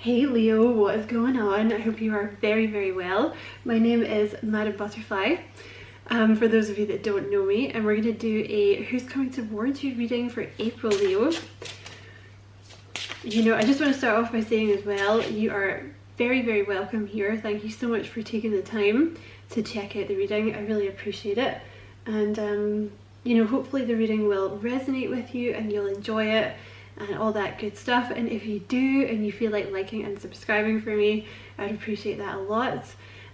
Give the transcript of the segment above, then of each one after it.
Hey Leo, what is going on? I hope you are very, very well. My name is Madam Butterfly, for those of you that don't know me, and we're going to do a Who's Coming Towards You reading for April, Leo. You know, I just want to start off by saying as well, you are very, very welcome here. Thank you so much for taking the time to check out the reading. I really appreciate it. And, you know, hopefully the reading will resonate with you and you'll enjoy it and all that good stuff. And if you do and you feel like liking and subscribing for me, I'd appreciate that a lot.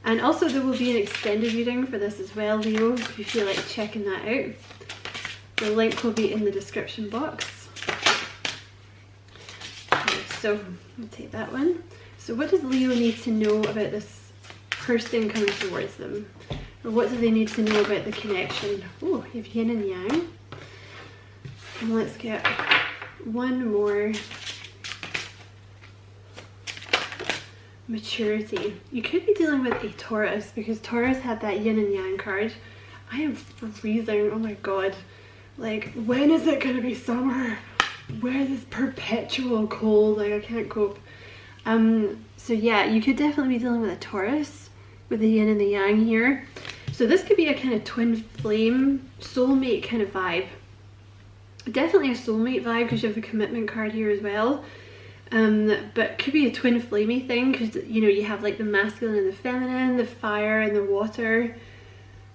And also there will be an extended reading for this as well, Leo, if you feel like checking that out. The link will be in the description box. Okay, so I'll take that one. So what does Leo need to know about this person coming towards them? Or what do they need to know about the connection? Oh, you have yin and yang. And let's get one more. Maturity. You could be dealing with a Taurus because Taurus had that yin and yang card. I am freezing. Oh my god. Like, when is it going to be summer? Where is this perpetual cold? Like, I can't cope. So yeah, you could definitely be dealing with a Taurus with the yin and the yang here. So this could be a kind of twin flame, soulmate kind of vibe. Definitely a soulmate vibe because you have the commitment card here as well. But could be a twin flamey thing because, you know, you have like the masculine and the feminine, the fire and the water.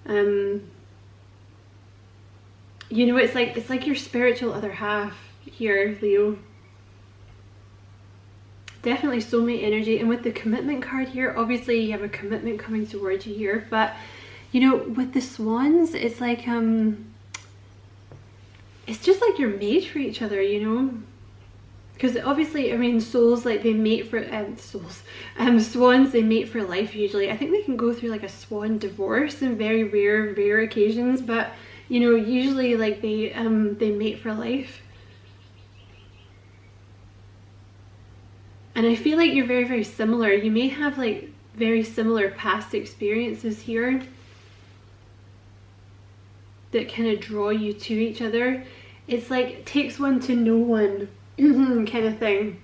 You know, it's like your spiritual other half here, Leo. Definitely soulmate energy. And with the commitment card here, obviously you have a commitment coming towards you here, but you know, with the swans, it's like it's just like you're made for each other, you know, because obviously, I mean, souls, like they mate for swans, they mate for life usually. I think they can go through like a swan divorce in very rare occasions, but you know, usually like they mate for life. And I feel like you're very, very similar. You may have like very similar past experiences here that kind of draw you to each other. It's like it takes one to know one kind of thing,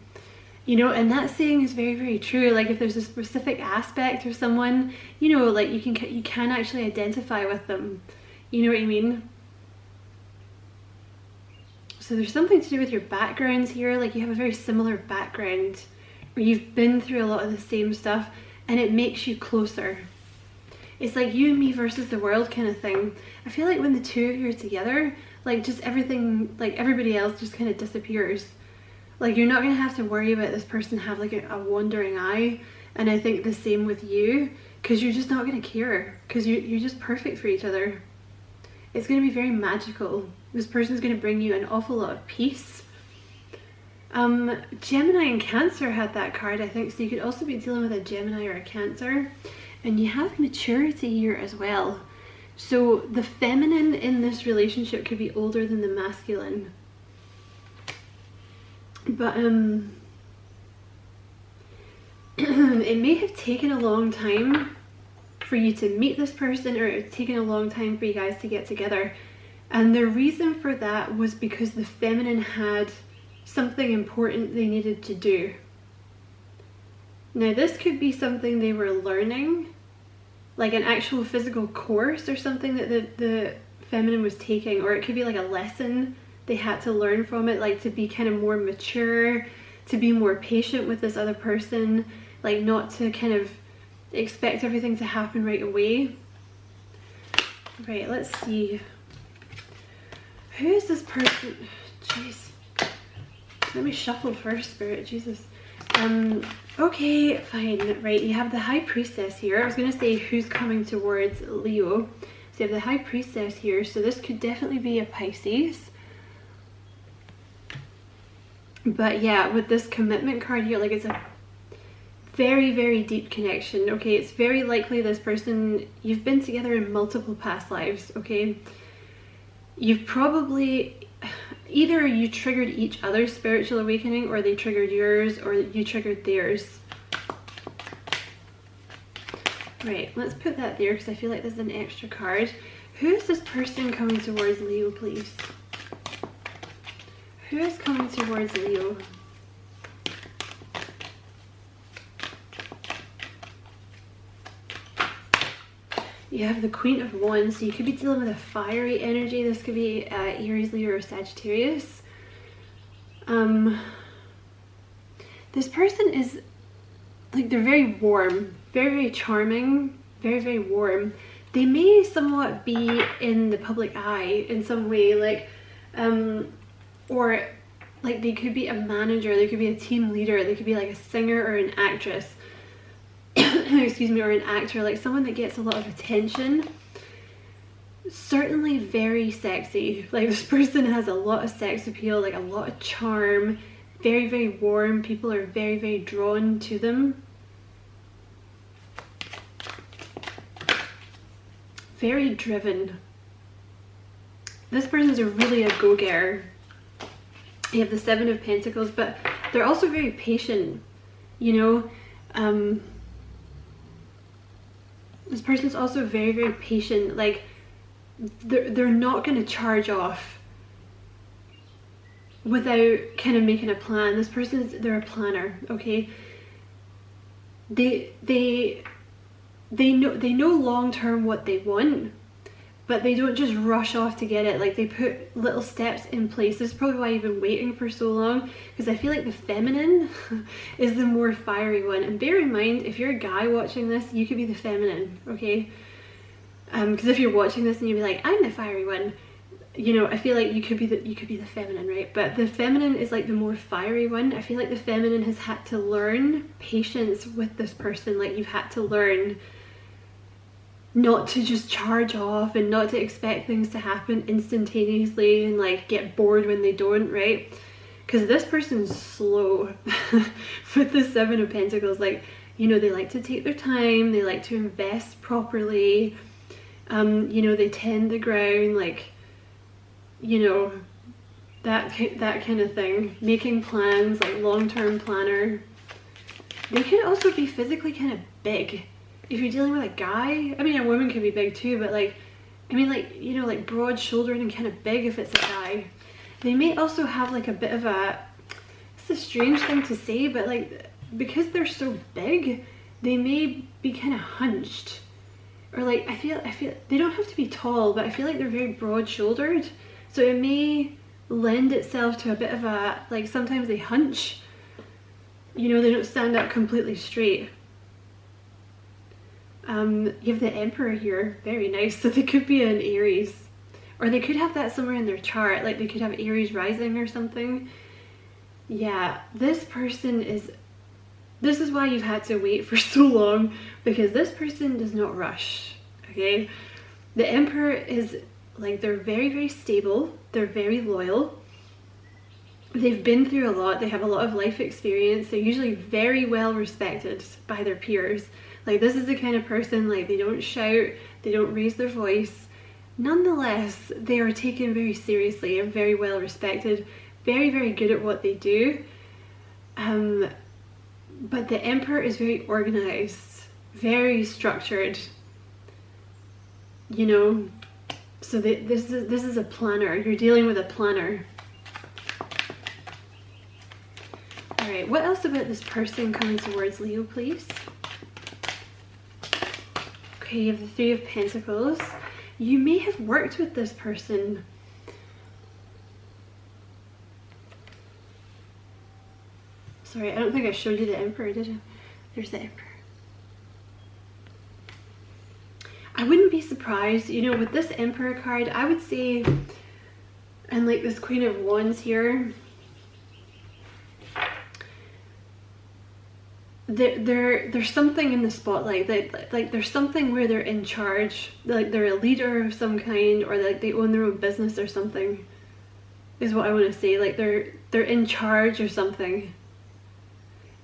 you know, and that saying is very, very true. Like if there's a specific aspect of someone, you know, like you can actually identify with them, you know what I mean? So there's something to do with your backgrounds here, like you have a very similar background or you've been through a lot of the same stuff and it makes you closer. It's like you and me versus the world kind of thing. I feel like when the two of you are together, like just everything, like everybody else just kind of disappears. Like you're not going to have to worry about this person have like a wandering eye. And I think the same with you, because you're just not going to care because you're just perfect for each other. It's going to be very magical. This person's going to bring you an awful lot of peace. Gemini and Cancer had that card, I think, so you could also be dealing with a Gemini or a Cancer. And you have maturity here as well. So the feminine in this relationship could be older than the masculine. But it may have taken a long time for you to meet this person, or it's taken a long time for you guys to get together. And the reason for that was because the feminine had something important they needed to do. Now this could be something they were learning, like an actual physical course or something that the feminine was taking, or it could be like a lesson they had to learn from it, like to be kind of more mature, to be more patient with this other person, like not to kind of expect everything to happen right away. Right, let's see. Who is this person? Jeez. Let me shuffle first, Spirit, Jesus. Okay, fine. Right, you have the High Priestess here. I was going to say who's coming towards Leo. So you have the High Priestess here. So this could definitely be a Pisces. But yeah, with this commitment card here, like it's a very, very deep connection. Okay, it's very likely this person, you've been together in multiple past lives, okay? You've probably, either you triggered each other's spiritual awakening, or they triggered yours, or you triggered theirs. Right, let's put that there because I feel like there's an extra card. Who is this person coming towards Leo, please? Who is coming towards Leo? You have the Queen of Wands, so you could be dealing with a fiery energy. This could be Aries, Leo, or Sagittarius. This person is like, they're very warm, very, very charming, very, very warm. They may somewhat be in the public eye in some way, like, or like they could be a manager, they could be a team leader, they could be like a singer or an actress, excuse me, or an actor, like someone that gets a lot of attention. Certainly very sexy. Like, this person has a lot of sex appeal, like a lot of charm, very, very warm. People are very, very drawn to them. Very driven. This person's really a go-getter. You have the Seven of Pentacles, but they're also very patient, you know. This person's also very, very patient. Like, they're not going to charge off without kind of making a plan. This person, they're a planner, okay? They know long term what they want, but they don't just rush off to get it. Like, they put little steps in place. This is probably why you've been waiting for so long, because I feel like the feminine is the more fiery one. And bear in mind, if you're a guy watching this, you could be the feminine, okay? Because if you're watching this and you'd be like, I'm the fiery one, you know, I feel like you could be the feminine, right? But the feminine is like the more fiery one. I feel like the feminine has had to learn patience with this person. Like, you've had to learn not to just charge off and not to expect things to happen instantaneously and like get bored when they don't, right? Because this person's slow with the Seven of Pentacles. Like, you know, they like to take their time, they like to invest properly, you know, they tend the ground, like, you know, that kind of thing. Making plans, like long-term planner. They can also be physically kind of big. If you're dealing with a guy, I mean, a woman can be big too, but like, I mean, like, you know, like broad-shouldered and kind of big if it's a guy. They may also have like a bit of a, it's a strange thing to say, but like, because they're so big, they may be kind of hunched. Or like, I feel they don't have to be tall, but I feel like they're very broad-shouldered. So it may lend itself to a bit of a, like, sometimes they hunch. You know, they don't stand up completely straight. You have the Emperor here, very nice. So they could be an Aries, or they could have that somewhere in their chart, like they could have Aries rising or something. Yeah, this person is, this is why you've had to wait for so long, because this person does not rush, okay? The Emperor is like, they're very, very stable, they're very loyal, they've been through a lot, they have a lot of life experience, they're usually very well respected by their peers. Like, this is the kind of person, like, they don't shout, they don't raise their voice. Nonetheless, they are taken very seriously and very well respected, very, very good at what they do. But the Emperor is very organized, very structured, you know. So this is a planner. You're dealing with a planner. All right, what else about this person coming towards Leo, please? Okay, you have the Three of Pentacles. You may have worked with this person. Sorry, I don't think I showed you the Emperor, did I? There's the Emperor. I wouldn't be surprised, you know, with this Emperor card, I would say, and like this Queen of Wands here, there's something in the spotlight, that like there's something where they're in charge, like they're a leader of some kind, or like they own their own business or something, is what I want to say. Like they're in charge or something.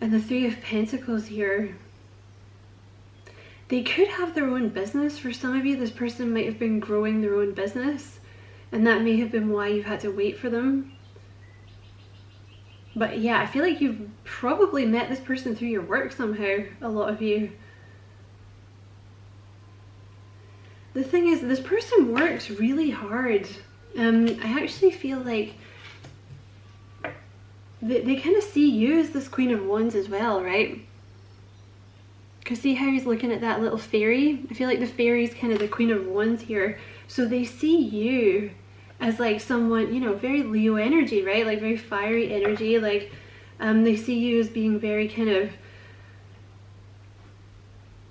And the Three of Pentacles here, they could have their own business. For some of you, this person might have been growing their own business, and that may have been why you've had to wait for them. But yeah, I feel like you've probably met this person through your work somehow, a lot of you. The thing is, this person works really hard. I actually feel like they kind of see you as this Queen of Wands as well, right? Because see how he's looking at that little fairy? I feel like the fairy's kind of the Queen of Wands here. So they see you as like someone, you know, very Leo energy, right? Like very fiery energy. Like they see you as being very kind of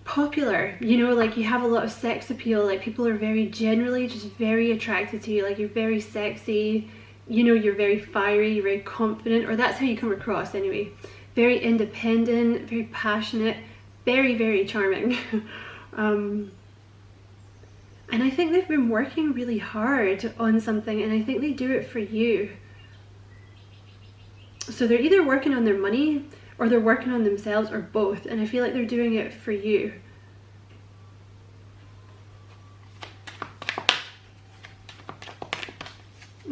popular, you know, like you have a lot of sex appeal. Like people are very generally just very attracted to you. Like you're very sexy, you know, you're very fiery, you're very confident, or that's how you come across anyway. Very independent, very passionate, very, very charming. And I think they've been working really hard on something, and I think they do it for you. So they're either working on their money or they're working on themselves, or both, and I feel like they're doing it for you.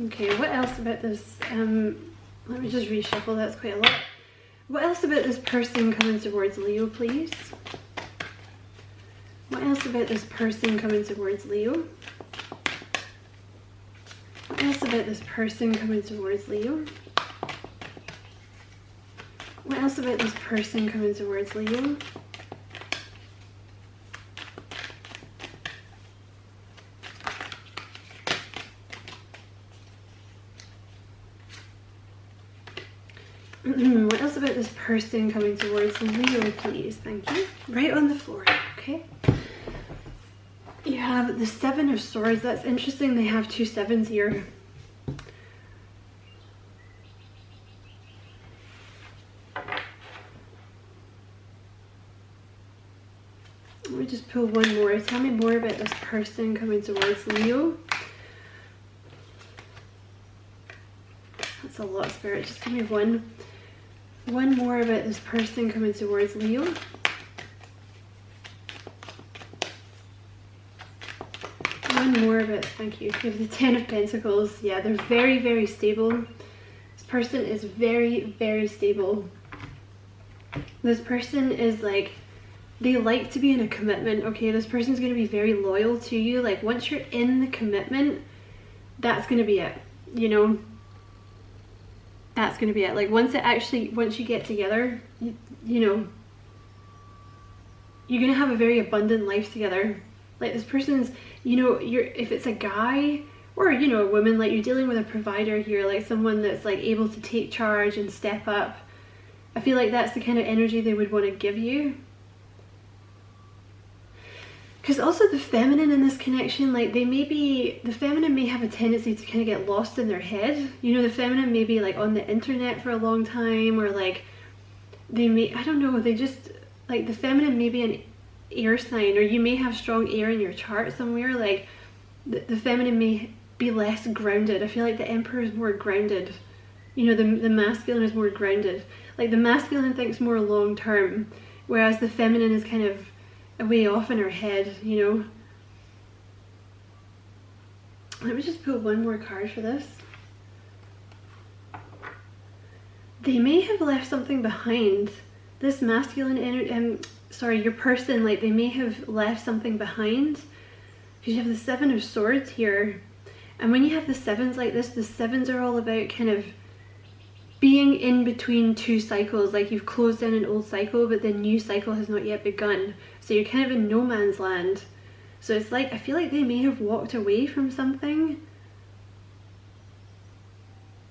Okay, what else about this? Let me just reshuffle, that's quite a lot. What else about this person coming towards Leo, please? What else about this person coming towards Leo? What else about this person coming towards Leo? What else about this person coming towards Leo? What else about this person coming towards Leo, please? Thank you. Right on the floor, okay? You have the Seven of Swords. That's interesting. They have two sevens here. Let me just pull one more. Tell me more about this person coming towards Leo. That's a lot, Spirit. Just give me one more about this person coming towards Leo. One more about, thank you. You have the Ten of Pentacles. Yeah, they're very, very stable. This person is very, very stable. This person is like, they like to be in a commitment, okay? This person's going to be very loyal to you. Like, once you're in the commitment, that's going to be it, you know? That's going to be it. Like, once you get together, you know, you're going to have a very abundant life together. Like, this person's, you know, if it's a guy or, you know, a woman, like, you're dealing with a provider here, like someone that's like able to take charge and step up. I feel like that's the kind of energy they would want to give you. Because also the feminine in this connection, like the feminine may have a tendency to kind of get lost in their head. You know, the feminine may be like on the internet for a long time, or like they may, I don't know, they just, like the feminine may be an air sign, or you may have strong air in your chart somewhere. Like the feminine may be less grounded. I feel like the Emperor is more grounded. You know, the masculine is more grounded. Like the masculine thinks more long term, whereas the feminine is kind of way off in her head, you know. Let me just pull one more card for this. They may have left something behind. This masculine energy, sorry, your person, like they may have left something behind. Because you have the Seven of Swords here. And when you have the sevens like this, the sevens are all about kind of being in between two cycles. Like you've closed down an old cycle, but the new cycle has not yet begun. So you're kind of in no man's land. So it's like, I feel like they may have walked away from something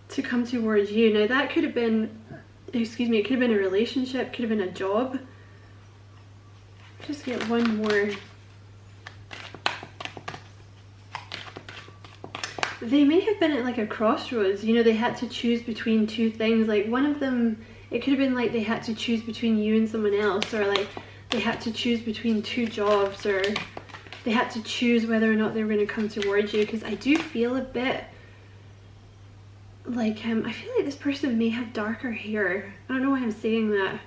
to come towards you. Now that could have been, excuse me, it could have been a relationship, could have been a job. Just get one more. They may have been at like a crossroads, you know, they had to choose between two things. Like one of them, it could have been like they had to choose between you and someone else, or like they had to choose between two jobs, or they had to choose whether or not they were going to come towards you. Because I do feel a bit like, I feel like this person may have darker hair. I don't know why I'm saying that.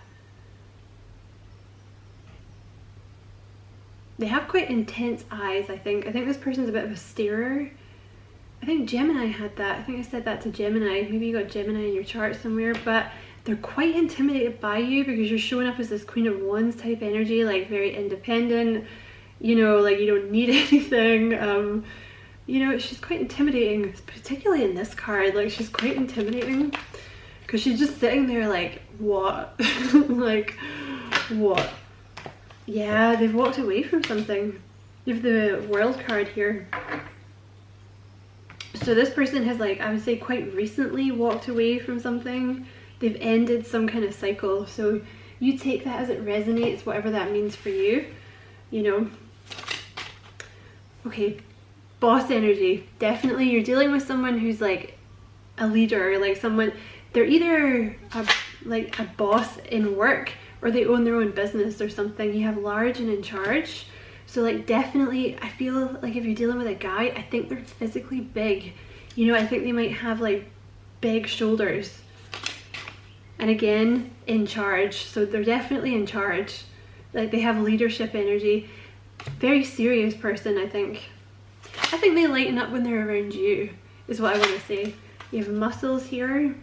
They have quite intense eyes, I think. I think this person's a bit of a starer. I think Gemini had that. I think I said that to Gemini. Maybe you got Gemini in your chart somewhere, but they're quite intimidated by you because you're showing up as this Queen of Wands type energy, like very independent, you know, like you don't need anything. You know, she's quite intimidating, particularly in this card. Like she's quite intimidating because she's just sitting there like, what? Like, what? Yeah, they've walked away from something. You have the World card here. So this person has, like, I would say quite recently walked away from something. They've ended some kind of cycle. So you take that as it resonates, whatever that means for you, you know. Okay, boss energy. Definitely you're dealing with someone who's like a leader, like someone, they're either like a boss in work, or they own their own business or something. You have large and in charge. So like definitely I feel like if you're dealing with a guy, I think they're physically big. You know, I think they might have like big shoulders. And again, in charge. So they're definitely in charge. Like they have leadership energy. Very serious person, I think. I think they lighten up when they're around you, is what I want to say. You have muscles here.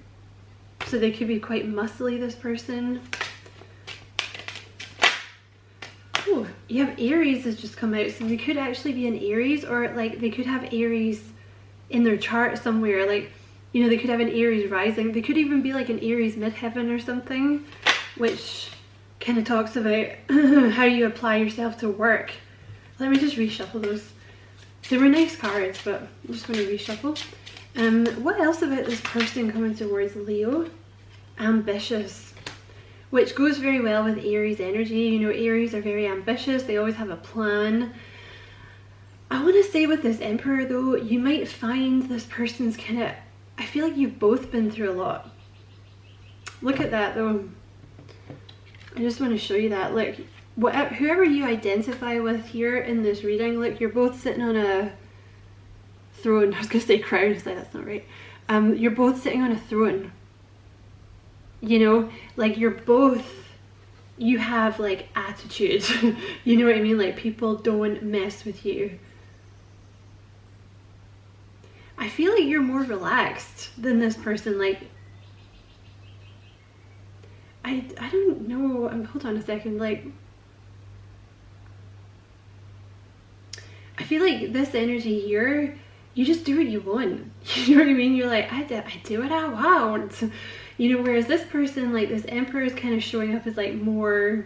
So they could be quite muscly, this person. Oh, you have Aries has just come out. So they could actually be an Aries, or like they could have Aries in their chart somewhere. Like, you know, they could have an Aries rising. They could even be like an Aries midheaven or something, which kind of talks about how you apply yourself to work. Let me just reshuffle those. They were nice cards, but I'm just going to reshuffle. What else about this person coming towards Leo? Ambitious, which goes very well with Aries energy. You know, Aries are very ambitious. They always have a plan. I want to say with this Emperor though, you might find this person's kind of, I feel like you've both been through a lot. Look at that though. I just want to show you that. Look, whoever you identify with here in this reading, look, you're both sitting on a throne. I was going to say crown, it's like, that's not right. You're both sitting on a throne. You know, like you're both, you have like attitude. You know what I mean? Like people don't mess with you. I feel like you're more relaxed than this person. Like, I don't know. Hold on a second. Like, I feel like this energy here, you just do what you want. You know what I mean? You're like, I do what I want. You know, whereas this person, like this Emperor, is kind of showing up as like more,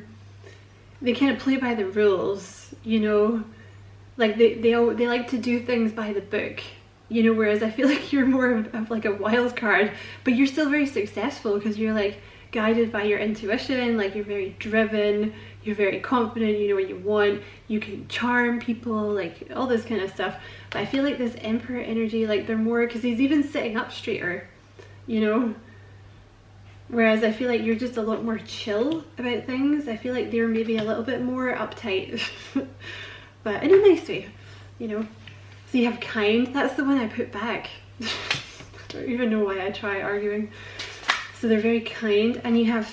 they kind of play by the rules, you know? Like they like to do things by the book. You know, whereas I feel like you're more of like a wild card, but you're still very successful because you're like guided by your intuition. Like you're very driven, you're very confident, you know what you want, you can charm people, like all this kind of stuff. But I feel like this Emperor energy, like they're more, because he's even sitting up straighter, you know? Whereas I feel like you're just a lot more chill about things. I feel like they're maybe a little bit more uptight, but in a nice way, you know? So you have kind, that's the one I put back. I don't even know why I try arguing. So they're very kind. And you have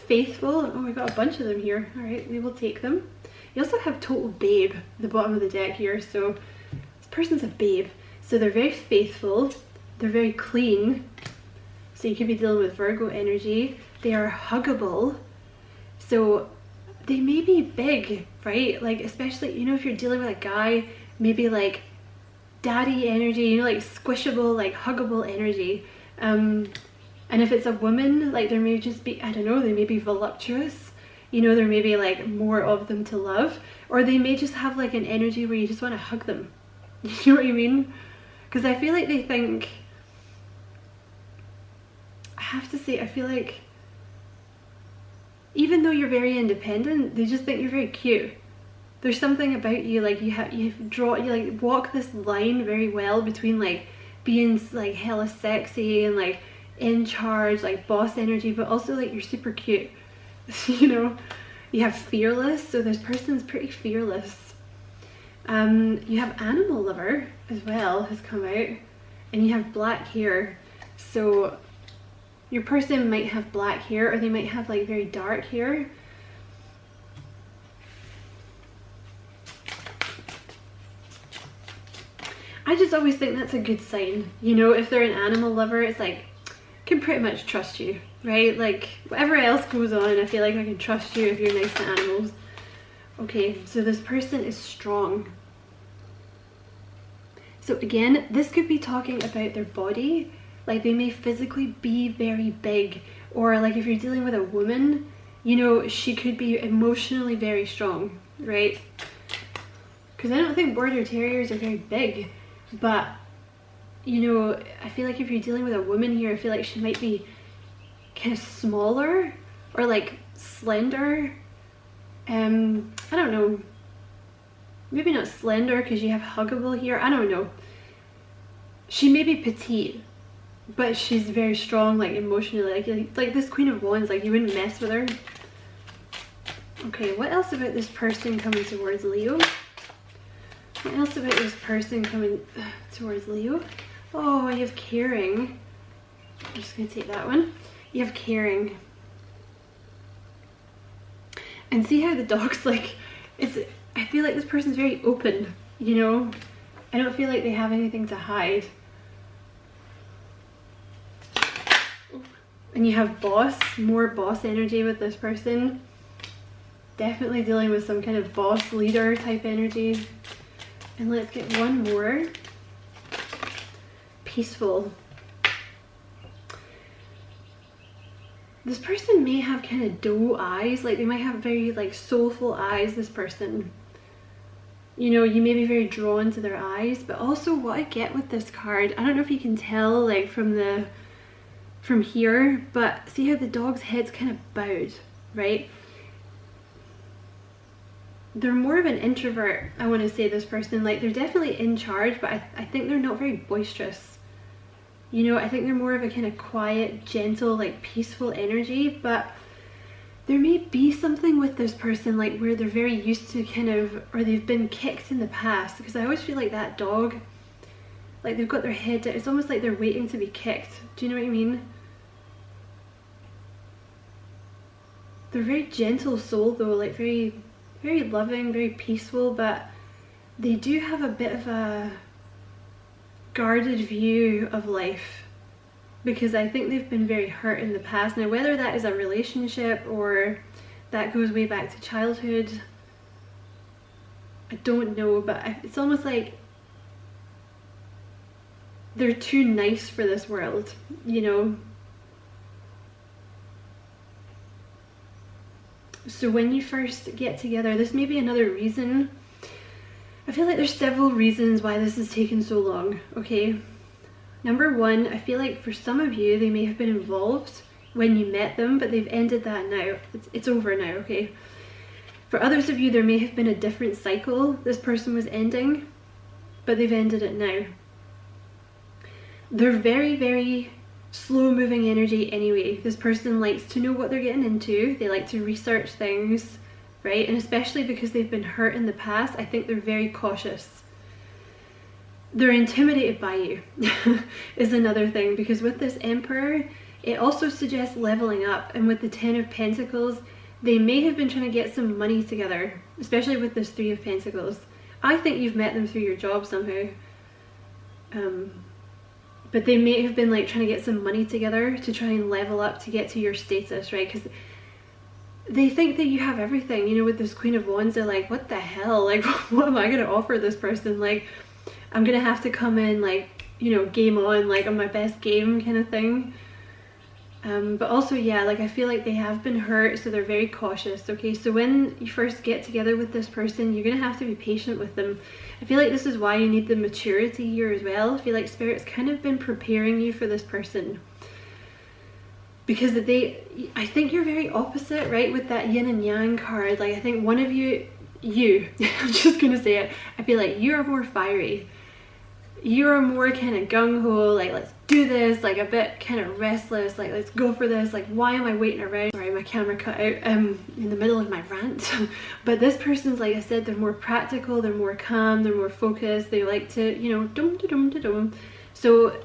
faithful. Oh, we got a bunch of them here. All right, we will take them. You also have total babe at the bottom of the deck here. So this person's a babe. So they're very faithful. They're very clean. So you could be dealing with Virgo energy. They are huggable. So they may be big, right? Like, especially, you know, if you're dealing with a guy, maybe like daddy energy, you know, like squishable, like huggable energy. And if it's a woman, like there may just be, I don't know, they may be voluptuous, you know, there may be like more of them to love, or they may just have like an energy where you just want to hug them. You know what I mean? Because I feel like they think, I have to say, I feel like even though you're very independent, they just think you're very cute. There's something about you, like you like walk this line very well between like being like hella sexy and like in charge, like boss energy, but also like you're super cute. You know, you have fearless, so this person's pretty fearless. You have animal lover as well, has come out, and you have black hair. So your person might have black hair, or they might have like very dark hair. I just always think that's a good sign. You know, if they're an animal lover, it's like, can pretty much trust you, right? Like whatever else goes on, I feel like I can trust you if you're nice to animals. Okay, so this person is strong. So again, this could be talking about their body. Like they may physically be very big, or like if you're dealing with a woman, You know, she could be emotionally very strong, right? Because I don't think Border Terriers are very big, but you know, I feel like if you're dealing with a woman here, I feel like she might be kind of smaller or like slender. I don't know. Maybe not slender because you have huggable here. I don't know. She may be petite, but she's very strong, like emotionally. Like this Queen of Wands, like you wouldn't mess with her. Okay, what else about this person coming towards Leo? What else about this person coming towards Leo? Oh, you have caring. I'm just going to take that one. You have caring. And see how the dog's like, I feel like this person's very open, you know? I don't feel like they have anything to hide. And you have boss, more boss energy with this person. Definitely dealing with some kind of boss leader type energy. And let's get one more. Peaceful. This person may have kind of doe eyes, like they might have very like soulful eyes, this person. You know, you may be very drawn to their eyes, but also what I get with this card, I don't know if you can tell like from here, but see how the dog's head's kind of bowed, right? They're more of an introvert, I want to say, this person. Like, they're definitely in charge, but I think they're not very boisterous. You know, I think they're more of a kind of quiet, gentle, like peaceful energy, but there may be something with this person like where they're very used to kind of, or they've been kicked in the past, because I always feel like that dog, like they've got their head down, it's almost like they're waiting to be kicked. Do you know what I mean? They're very gentle soul though, like very loving, very peaceful, but they do have a bit of a guarded view of life, because I think they've been very hurt in the past. Now, whether that is a relationship or that goes way back to childhood, I don't know, but it's almost like they're too nice for this world, you know? So when you first get together, this may be another reason. I feel like there's several reasons why this has taken so long, okay? Number one, I feel like for some of you, they may have been involved when you met them, but they've ended that now. It's over now, okay? For others of you, there may have been a different cycle this person was ending, but they've ended it now. They're very slow moving energy anyway. This person likes to know what they're getting into. They like to research things, right? And especially because they've been hurt in the past, I think they're very cautious. They're intimidated by you is another thing, because with this Emperor, it also suggests leveling up. And with the 10 of Pentacles, they may have been trying to get some money together, especially with this 3 of Pentacles. I think you've met them through your job somehow. But they may have been like trying to get some money together to try and level up to get to your status, right? Because they think that you have everything. You know, with this Queen of Wands, they're like, what the hell? Like, what am I going to offer this person? Like, I'm going to have to come in, like, you know, game on, like, on my best game kind of thing. But also, yeah, like, I feel like they have been hurt, so they're very cautious, okay? So when you first get together with this person, you're going to have to be patient with them. I feel like this is why you need the maturity here as well. I feel like Spirit's kind of been preparing you for this person. Because I think you're very opposite, right? With that yin and yang card. Like, I think one of you, I'm just going to say it, I feel like you're more fiery. You're more kind of gung-ho, like, let's do this, like a bit kind of restless, like, let's go for this, like, why am I waiting around? Sorry, my camera cut out in the middle of my rant. But this person's, like I said, they're more practical, they're more calm, they're more focused, they like to, you know, dum-da-dum-da-dum. So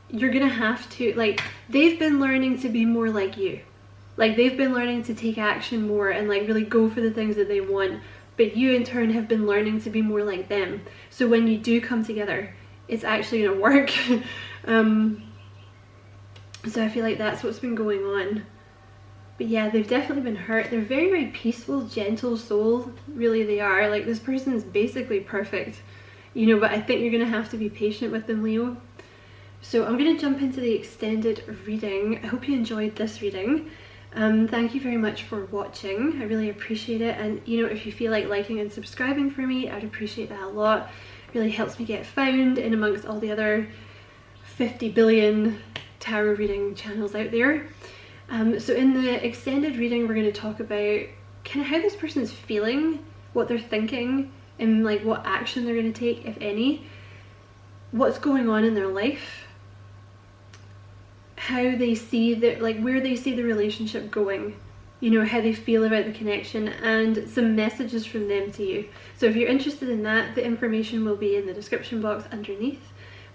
you're gonna have to, like, they've been learning to be more like you. Like, they've been learning to take action more and, like, really go for the things that they want. But you, in turn, have been learning to be more like them. So when you do come together, it's actually gonna work. So I feel like that's what's been going on. But yeah, they've definitely been hurt. They're very peaceful, gentle soul. Really, they are. Like, this person is basically perfect, you know, but I think you're gonna have to be patient with them, Leo. So I'm gonna jump into the extended reading. I hope you enjoyed this reading. Thank you very much for watching. I really appreciate it, and you know, if you feel like liking and subscribing for me, I'd appreciate that a lot. It really helps me get found in amongst all the other 50 billion tarot reading channels out there. So in the extended reading, we're going to talk about kind of how this person is feeling, what they're thinking, and like what action they're going to take, if any, what's going on in their life, how they see that, like where they see the relationship going, you know, how they feel about the connection, and some messages from them to you. So if you're interested in that, the information will be in the description box underneath.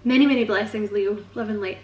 Many, many blessings, Leo. Love and light.